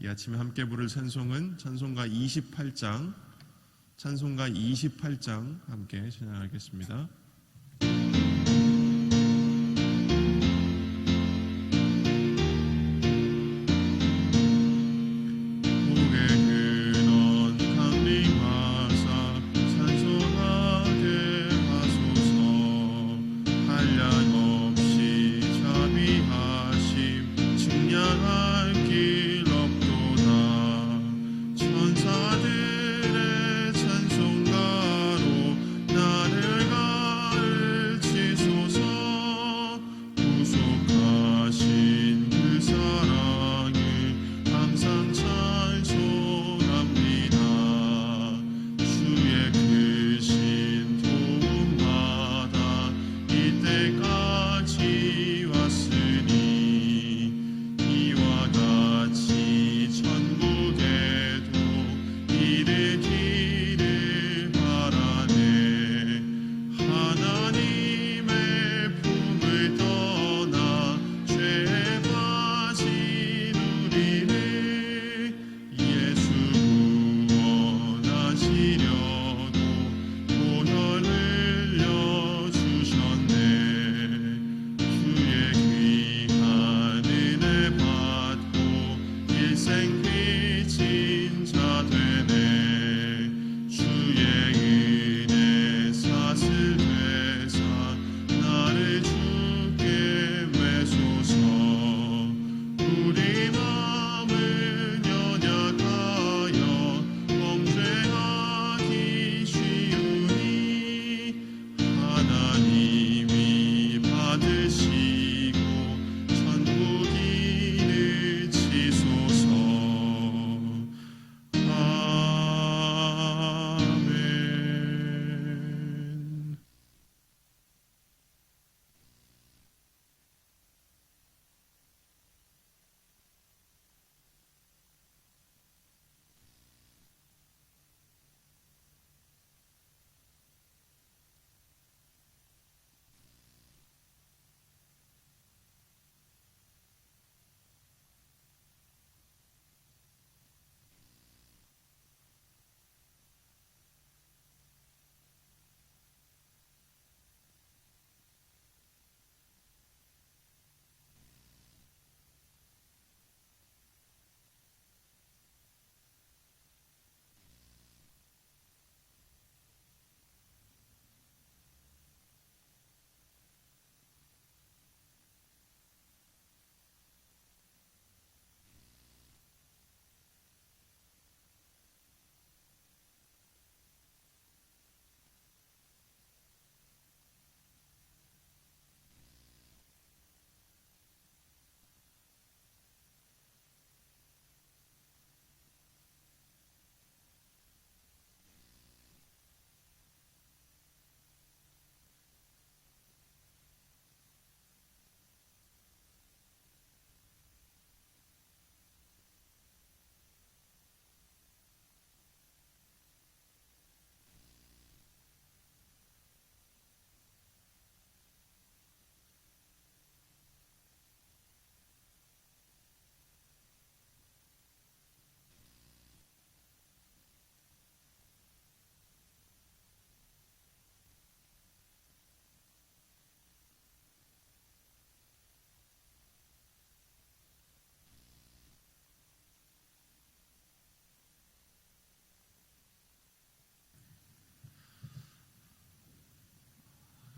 이 아침에 함께 부를 찬송은 찬송가 28장 함께 찬양하겠습니다.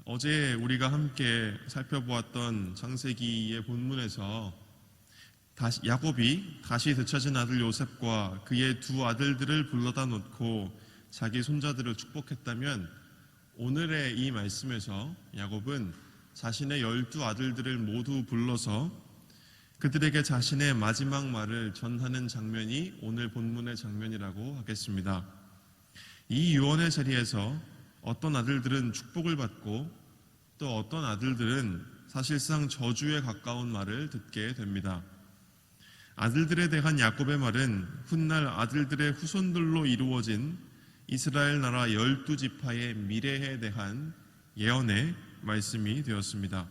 어제 우리가 함께 살펴보았던 창세기의 본문에서 야곱이 다시 되찾은 아들 요셉과 그의 두 아들들을 불러다 놓고 자기 손자들을 축복했다면, 오늘의 이 말씀에서 야곱은 자신의 12 아들들을 모두 불러서 그들에게 자신의 마지막 말을 전하는 장면이 오늘 본문의 장면이라고 하겠습니다. 이 유언의 자리에서 어떤 아들들은 축복을 받고 또 어떤 아들들은 사실상 저주에 가까운 말을 듣게 됩니다. 아들들에 대한 야곱의 말은 훗날 아들들의 후손들로 이루어진 이스라엘 나라 12지파의 미래에 대한 예언의 말씀이 되었습니다.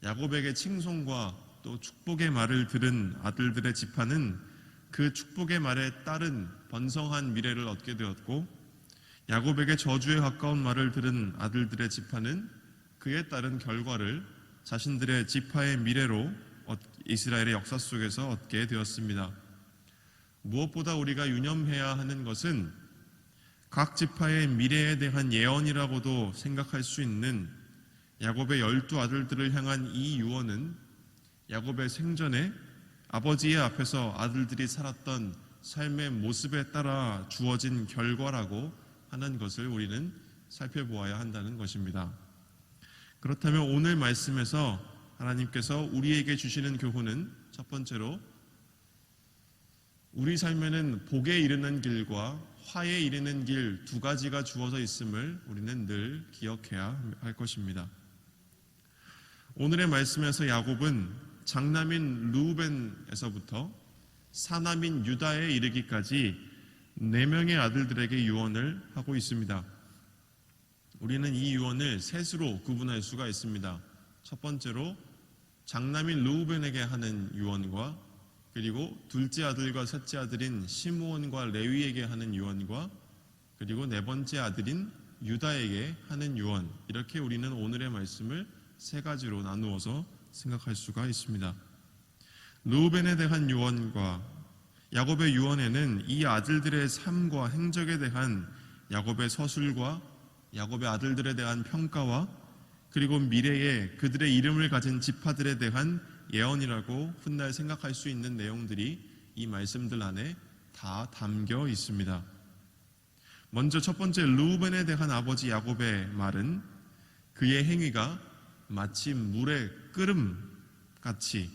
야곱에게 칭송과 또 축복의 말을 들은 아들들의 지파는 그 축복의 말에 따른 번성한 미래를 얻게 되었고, 야곱에게 저주에 가까운 말을 들은 아들들의 지파는 그에 따른 결과를 자신들의 지파의 미래로 이스라엘의 역사 속에서 얻게 되었습니다. 무엇보다 우리가 유념해야 하는 것은 각 지파의 미래에 대한 예언이라고도 생각할 수 있는 야곱의 12 아들들을 향한 이 유언은 야곱의 생전에 아버지의 앞에서 아들들이 살았던 삶의 모습에 따라 주어진 결과라고 하는 것을 우리는 살펴보아야 한다는 것입니다. 그렇다면 오늘 말씀에서 하나님께서 우리에게 주시는 교훈은 첫 번째로 우리 삶에는 복에 이르는 길과 화에 이르는 길 두 가지가 주어져 있음을 우리는 늘 기억해야 할 것입니다. 오늘의 말씀에서 야곱은 장남인 루벤에서부터 사남인 유다에 이르기까지 4명의 아들들에게 유언을 하고 있습니다. 우리는 이 유언을 셋으로 구분할 수가 있습니다. 첫 번째로 장남인 루벤에게 하는 유언과, 그리고 둘째 아들과 셋째 아들인 시므온과 레위에게 하는 유언과, 그리고 네 번째 아들인 유다에게 하는 유언, 이렇게 우리는 오늘의 말씀을 세 가지로 나누어서 생각할 수가 있습니다. 루벤에 대한 유언과 야곱의 유언에는 이 아들들의 삶과 행적에 대한 야곱의 서술과 야곱의 아들들에 대한 평가와, 그리고 미래에 그들의 이름을 가진 지파들에 대한 예언이라고 훗날 생각할 수 있는 내용들이 이 말씀들 안에 다 담겨 있습니다. 먼저 첫 번째 루벤에 대한 아버지 야곱의 말은 그의 행위가 마치 물의 끓음같이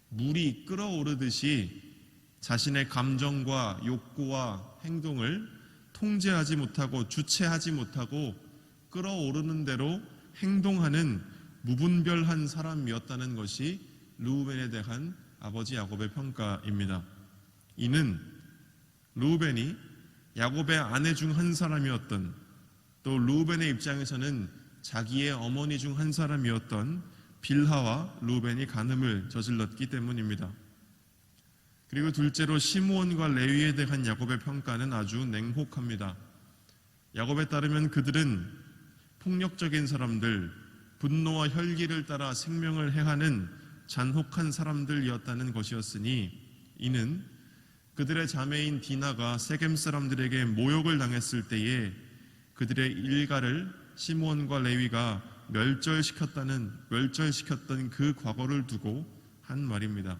물이 끓어오르듯이 자신의 감정과 욕구와 행동을 통제하지 못하고 주체하지 못하고 끓어오르는 대로 행동하는 무분별한 사람이었다는 것이 루벤에 대한 아버지 야곱의 평가입니다. 이는 루벤이 야곱의 아내 중 한 사람이었던, 또 루벤의 입장에서는 자기의 어머니 중 한 사람이었던 빌하와 루벤이 간음을 저질렀기 때문입니다. 그리고 둘째로 시므온과 레위에 대한 야곱의 평가는 아주 냉혹합니다. 야곱에 따르면 그들은 폭력적인 사람들, 분노와 혈기를 따라 생명을 해하는 잔혹한 사람들이었다는 것이었으니, 이는 그들의 자매인 디나가 세겜 사람들에게 모욕을 당했을 때에 그들의 일가를 시므온과 레위가 멸절시켰던 그 과거를 두고 한 말입니다.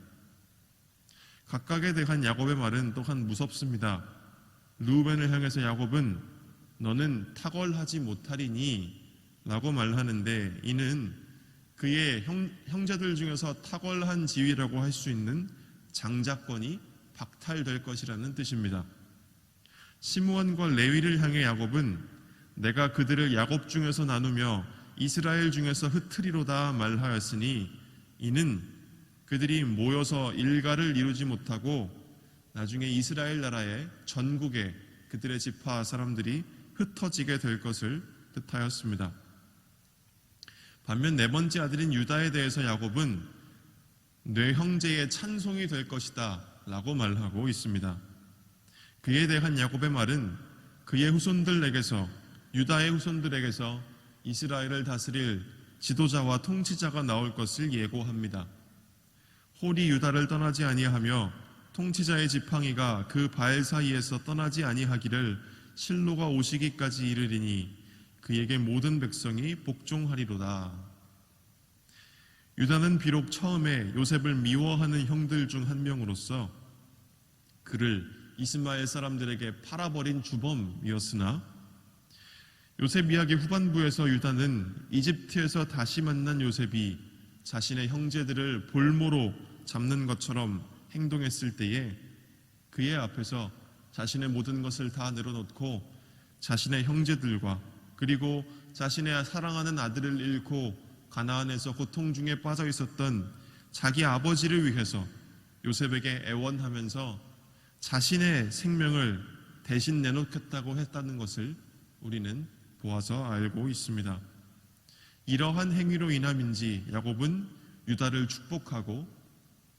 각각에 대한 야곱의 말은 또한 무섭습니다. 루벤을 향해서 야곱은 너는 탁월하지 못하리니 라고 말하는데, 이는 그의 형제들 중에서 탁월한 지위라고 할 수 있는 장자권이 박탈될 것이라는 뜻입니다. 시므온과 레위를 향해 야곱은 내가 그들을 야곱 중에서 나누며 이스라엘 중에서 흩트리로다 말하였으니, 이는 그들이 모여서 일가를 이루지 못하고 나중에 이스라엘 나라의 전국에 그들의 지파 사람들이 흩어지게 될 것을 뜻하였습니다. 반면 네 번째 아들인 유다에 대해서 야곱은 내 형제의 찬송이 될 것이다 라고 말하고 있습니다. 그에 대한 야곱의 말은 그의 후손들에게서, 유다의 후손들에게서 이스라엘을 다스릴 지도자와 통치자가 나올 것을 예고합니다. 홀이 유다를 떠나지 아니하며 통치자의 지팡이가 그 발 사이에서 떠나지 아니하기를 실로가 오시기까지 이르리니 그에게 모든 백성이 복종하리로다. 유다는 비록 처음에 요셉을 미워하는 형들 중 한 명으로서 그를 이스마엘 사람들에게 팔아버린 주범이었으나, 요셉 이야기 후반부에서 유다는 이집트에서 다시 만난 요셉이 자신의 형제들을 볼모로 잡는 것처럼 행동했을 때에 그의 앞에서 자신의 모든 것을 다 내려놓고 자신의 형제들과, 그리고 자신의 사랑하는 아들을 잃고 가나안에서 고통 중에 빠져 있었던 자기 아버지를 위해서 요셉에게 애원하면서 자신의 생명을 대신 내놓겠다고 했다는 것을 우리는 보아서 알고 있습니다. 이러한 행위로 인함인지 야곱은 유다를 축복하고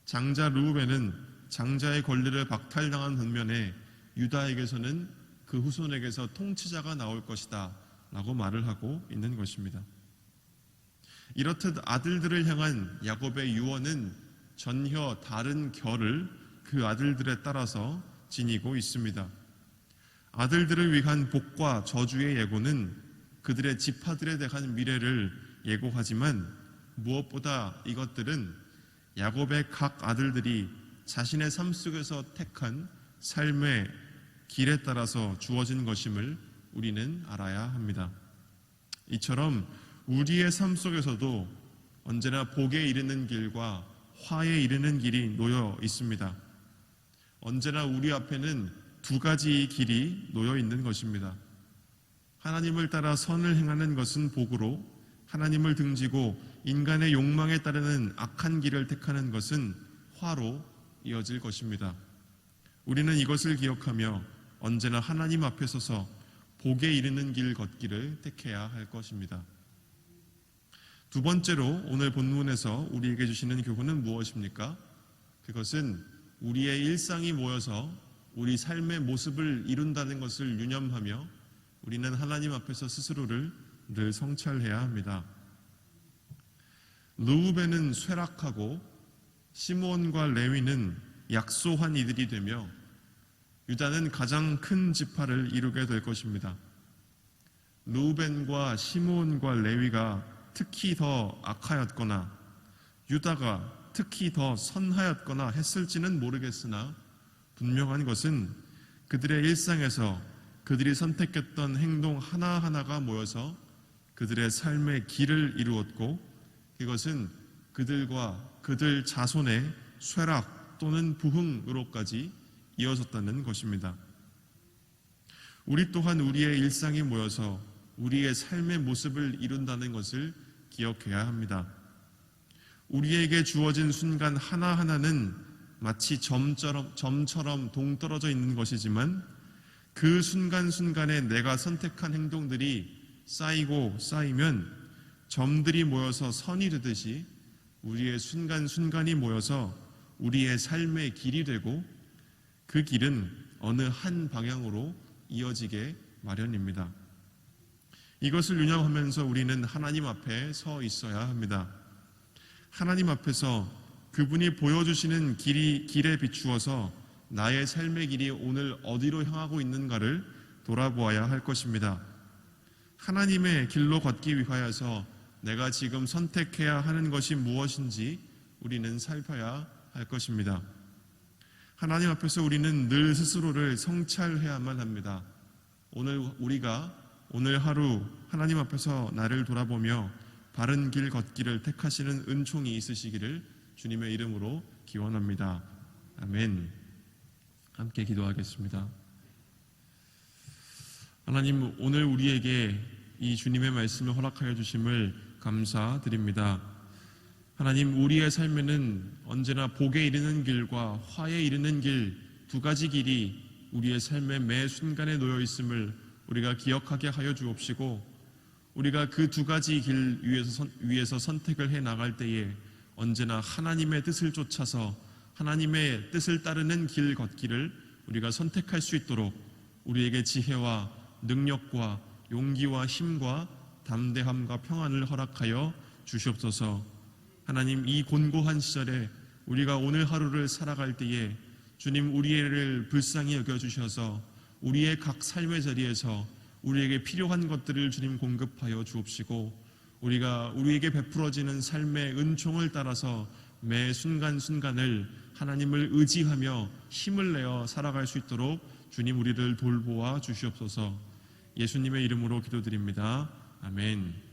장자 르우벤은 장자의 권리를 박탈당한 반면에 유다에게서는 그 후손에게서 통치자가 나올 것이다 라고 말을 하고 있는 것입니다. 이렇듯 아들들을 향한 야곱의 유언은 전혀 다른 결을 그 아들들에 따라서 지니고 있습니다. 아들들을 위한 복과 저주의 예고는 그들의 지파들에 대한 미래를 예고하지만 무엇보다 이것들은 야곱의 각 아들들이 자신의 삶 속에서 택한 삶의 길에 따라서 주어진 것임을 우리는 알아야 합니다. 이처럼 우리의 삶 속에서도 언제나 복에 이르는 길과 화에 이르는 길이 놓여 있습니다. 언제나 우리 앞에는 두 가지 길이 놓여 있는 것입니다. 하나님을 따라 선을 행하는 것은 복으로, 하나님을 등지고 인간의 욕망에 따르는 악한 길을 택하는 것은 화로 이어질 것입니다. 우리는 이것을 기억하며 언제나 하나님 앞에 서서 복에 이르는 길 걷기를 택해야 할 것입니다. 두 번째로 오늘 본문에서 우리에게 주시는 교훈은 무엇입니까? 그것은 우리의 일상이 모여서 우리 삶의 모습을 이룬다는 것을 유념하며 우리는 하나님 앞에서 스스로를 늘 성찰해야 합니다. 르우벤은 쇠락하고 시므온과 레위는 약소한 이들이 되며 유다는 가장 큰 지파를 이루게 될 것입니다. 르우벤과 시므온과 레위가 특히 더 악하였거나 유다가 특히 더 선하였거나 했을지는 모르겠으나 분명한 것은 그들의 일상에서 그들이 선택했던 행동 하나하나가 모여서 그들의 삶의 길을 이루었고 그것은 그들과 그들 자손의 쇠락 또는 부흥으로까지 이어졌다는 것입니다. 우리 또한 우리의 일상이 모여서 우리의 삶의 모습을 이룬다는 것을 기억해야 합니다. 우리에게 주어진 순간 하나하나는 마치 점처럼 동떨어져 있는 것이지만 그 순간순간에 내가 선택한 행동들이 쌓이고 쌓이면 점들이 모여서 선이 되듯이 우리의 순간순간이 모여서 우리의 삶의 길이 되고 그 길은 어느 한 방향으로 이어지게 마련입니다. 이것을 유념하면서 우리는 하나님 앞에 서 있어야 합니다. 하나님 앞에서 그분이 보여주시는 길에 비추어서 나의 삶의 길이 오늘 어디로 향하고 있는가를 돌아보아야 할 것입니다. 하나님의 길로 걷기 위하여서 내가 지금 선택해야 하는 것이 무엇인지 우리는 살펴야 할 것입니다. 하나님 앞에서 우리는 늘 스스로를 성찰해야만 합니다. 오늘 하루 하나님 앞에서 나를 돌아보며 바른 길 걷기를 택하시는 은총이 있으시기를 주님의 이름으로 기원합니다. 아멘. 함께 기도하겠습니다. 하나님, 오늘 우리에게 이 주님의 말씀을 허락하여 주심을 감사드립니다. 하나님, 우리의 삶에는 언제나 복에 이르는 길과 화에 이르는 길 두 가지 길이 우리의 삶의 매 순간에 놓여 있음을 우리가 기억하게 하여 주옵시고 우리가 그 두 가지 길 위에서 선택을 해 나갈 때에 언제나 하나님의 뜻을 쫓아서 하나님의 뜻을 따르는 길 걷기를 우리가 선택할 수 있도록 우리에게 지혜와 능력과 용기와 힘과 담대함과 평안을 허락하여 주시옵소서. 하나님, 이 곤고한 시절에 우리가 오늘 하루를 살아갈 때에 주님, 우리를 불쌍히 여겨주셔서 우리의 각 삶의 자리에서 우리에게 필요한 것들을 주님 공급하여 주옵시고 우리에게 베풀어지는 삶의 은총을 따라서 매 순간순간을 하나님을 의지하며 힘을 내어 살아갈 수 있도록 주님 우리를 돌보아 주시옵소서. 예수님의 이름으로 기도드립니다. 아멘.